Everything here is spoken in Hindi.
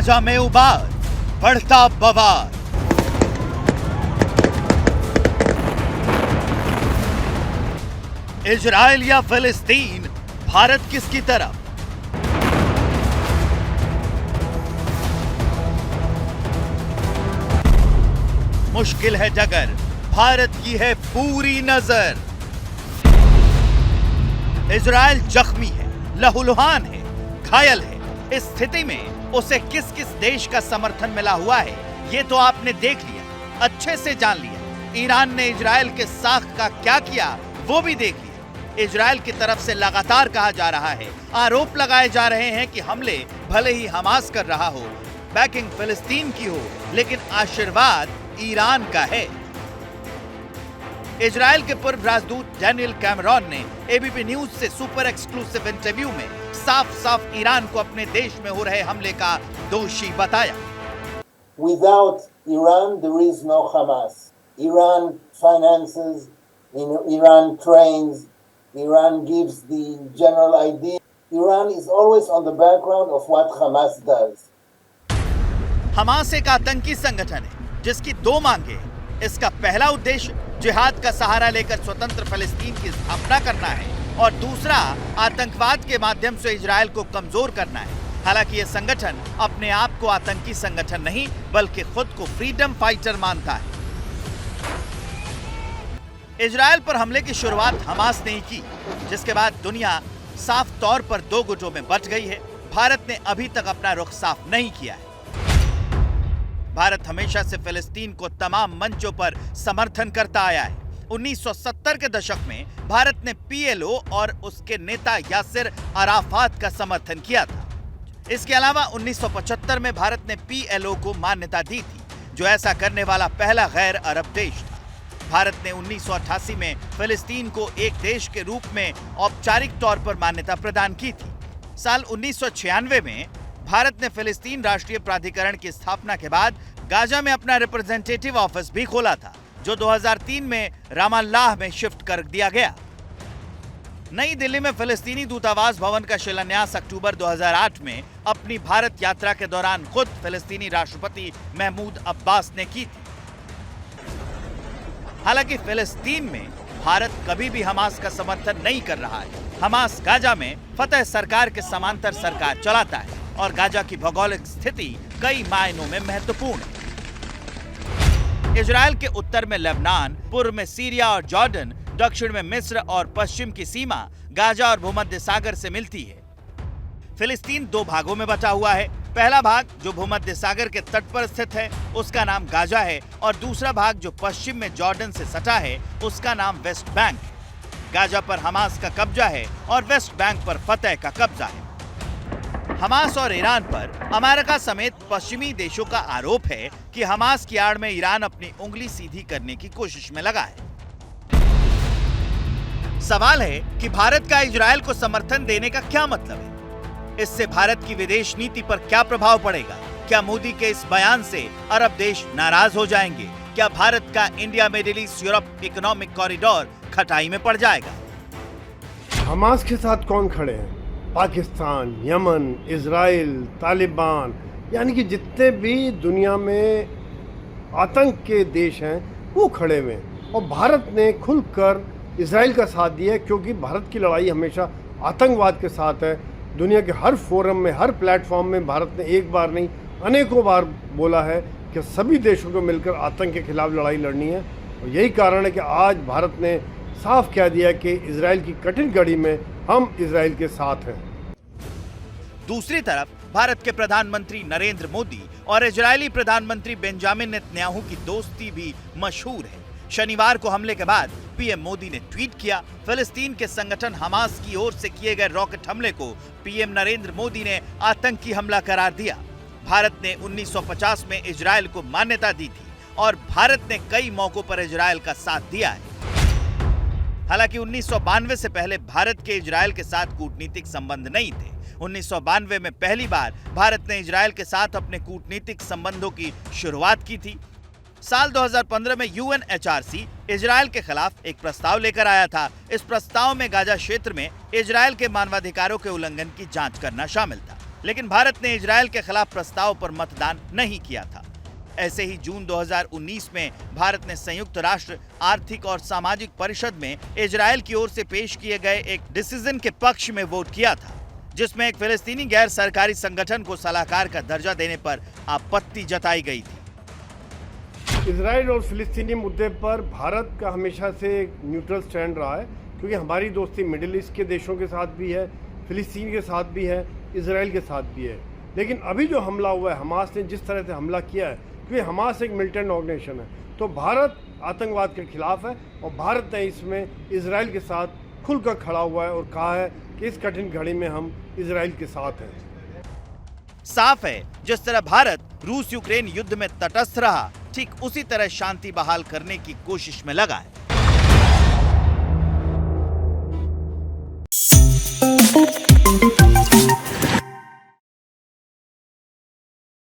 गाजा में उबाल, बढ़ता बवाल। इजराइल या फिलिस्तीन, भारत किसकी तरफ? मुश्किल है डगर, भारत की है पूरी नजर। इजराइल जख्मी है, लहूलुहान है, घायल है। इस स्थिति में उसे किस किस देश का समर्थन मिला हुआ है, ये तो आपने देख लिया, अच्छे से जान लिया। ईरान ने इजराइल के साख का क्या किया, वो भी देख लिया। इजराइल की तरफ से लगातार कहा जा रहा है, आरोप लगाए जा रहे हैं कि हमले भले ही हमास कर रहा हो, बैकिंग फिलिस्तीन की हो, लेकिन आशीर्वाद ईरान का है। इजराइल के पूर्व राजदूत डैनियल कैमरॉन ने एबीपी न्यूज से सुपर एक्सक्लूसिव इंटरव्यू में साफ साफ ईरान को अपने देश में हो रहे हमले का दोषी बताया। Without Iran, there is no Hamas. Iran finances, Iran trains, Iran gives the general idea. Iran is always on the background of what Hamas does. Hamas एक आतंकी संगठन है जिसकी दो मांगे हैं। इसका पहला उद्देश्य जिहाद का सहारा लेकर स्वतंत्र फिलिस्तीन की स्थापना करना है और दूसरा आतंकवाद के माध्यम से इजराइल को कमजोर करना है। हालांकि यह संगठन अपने आप को आतंकी संगठन नहीं बल्कि खुद को फ्रीडम फाइटर मानता है। इजराइल पर हमले की शुरुआत हमास ने ही की, जिसके बाद दुनिया साफ तौर पर दो गुटों में बंट गई है। भारत ने अभी तक अपना रुख साफ नहीं किया है। भारत हमेशा से फिलिस्तीन को तमाम मंचों पर समर्थन करता आया है। 1970 के दशक में भारत ने पीएलओ और उसके नेता यासिर अराफात का समर्थन किया था। इसके अलावा 1975 में भारत ने पीएलओ को मान्यता दी थी, जो ऐसा करने वाला पहला गैर अरब देश था। भारत ने 1988 में फिलिस्तीन को एक देश के रूप में औपचारिक तौर पर मान्यता प्रदान की थी। साल 1996 में भारत ने फिलिस्तीन राष्ट्रीय प्राधिकरण की स्थापना के बाद गाजा में अपना रिप्रेजेंटेटिव ऑफिस भी खोला था, जो 2003 में रामल्लाह में शिफ्ट कर दिया गया। नई दिल्ली में फिलिस्तीनी दूतावास भवन का शिलान्यास अक्टूबर 2008 में अपनी भारत यात्रा के दौरान खुद फिलिस्तीनी राष्ट्रपति महमूद अब्बास ने की थी। हालांकि फिलिस्तीन में भारत कभी भी हमास का समर्थन नहीं कर रहा है। हमास गाजा में फतह सरकार के समांतर सरकार चलाता है और गाजा की भौगोलिक स्थिति कई मायनों में महत्वपूर्ण है। इजराइल के उत्तर में लेबनान, पूर्व में सीरिया और जॉर्डन, दक्षिण में मिस्र और पश्चिम की सीमा गाजा और भूमध्य सागर से मिलती है। फिलिस्तीन दो भागों में बटा हुआ है। पहला भाग जो भूमध्य सागर के तट पर स्थित है उसका नाम गाजा है और दूसरा भाग जो पश्चिम में जॉर्डन से सटा है उसका नाम वेस्ट बैंक है। गाजा पर हमास का कब्जा है और वेस्ट बैंक पर फतह का कब्जा है। हमास और ईरान पर अमेरिका समेत पश्चिमी देशों का आरोप है कि हमास की आड़ में ईरान अपनी उंगली सीधी करने की कोशिश में लगा है। सवाल है कि भारत का इजराइल को समर्थन देने का क्या मतलब है? इससे भारत की विदेश नीति पर क्या प्रभाव पड़ेगा? क्या मोदी के इस बयान से अरब देश नाराज हो जाएंगे? क्या भारत का India middle east Europe economic corridor खटाई में पड़ जाएगा? हमास के साथ कौन खड़े हैं? पाकिस्तान, यमन, इजराइल, तालिबान, यानी कि जितने भी दुनिया में आतंक के देश हैं वो खड़े हुए हैं। और भारत ने खुलकर इजराइल का साथ दिया है, क्योंकि भारत की लड़ाई हमेशा आतंकवाद के साथ है। दुनिया के हर फोरम में, हर प्लेटफॉर्म में भारत ने एक बार नहीं अनेकों बार बोला है कि सभी देशों को मिलकर आतंक के खिलाफ लड़ाई लड़नी है। और यही कारण है कि आज भारत ने साफ कह दिया कि इजराइल की कठिन घड़ी में हम इजराइल के साथ हैं। दूसरी तरफ भारत के प्रधानमंत्री नरेंद्र मोदी और इजरायली प्रधानमंत्री बेंजामिन नेतन्याहू की दोस्ती भी मशहूर है। शनिवार को हमले के बाद पीएम मोदी ने ट्वीट किया। फिलिस्तीन के संगठन हमास की ओर से किए गए रॉकेट हमले को पीएम नरेंद्र मोदी ने आतंकी हमला करार दिया। भारत ने 1950 में इजराइल को मान्यता दी थी और भारत ने कई मौकों पर इजराइल का साथ दिया है। हालांकि 1992 से पहले भारत के इजराइल के साथ कूटनीतिक संबंध नहीं थे। 1992 में पहली बार भारत ने इजराइल के साथ अपने कूटनीतिक संबंधों की शुरुआत की थी। साल 2015 में यूएनएचआरसी इजराइल के खिलाफ एक प्रस्ताव लेकर आया था। इस प्रस्ताव में गाजा क्षेत्र में इजराइल के मानवाधिकारों के उल्लंघन की जांच करना शामिल था। लेकिन भारत ने इजरायल के खिलाफ प्रस्ताव पर मतदान नहीं किया था। ऐसे ही जून 2019 में भारत ने संयुक्त राष्ट्र आर्थिक और सामाजिक परिषद में इजरायल की ओर से पेश किए गए एक डिसीजन के पक्ष में वोट किया था, जिसमें एक फिलिस्तीनी गैर सरकारी संगठन को सलाहकार का दर्जा देने पर आपत्ति जताई गई थी। इजराइल और फिलिस्तीनी मुद्दे पर भारत का हमेशा से एक न्यूट्रल स्टैंड रहा है, क्योंकि हमारी दोस्ती मिडिल ईस्ट के देशों के साथ भी है, फिलिस्तीन के साथ भी है, इजराइल के साथ भी है। लेकिन अभी जो हमला हुआ है, हमास ने जिस तरह से हमला किया है, क्योंकि हमास एक मिलिटेंट ऑर्गेनाइजेशन है, तो भारत आतंकवाद के खिलाफ है और भारत ने इसमें इजराइल के साथ खुलकर खड़ा हुआ है और कहा है कि इस कठिन घड़ी में हम इजराइल के साथ हैं। साफ है, जिस तरह भारत रूस यूक्रेन युद्ध में तटस्थ रहा, ठीक उसी तरह शांति बहाल करने की कोशिश में लगा है।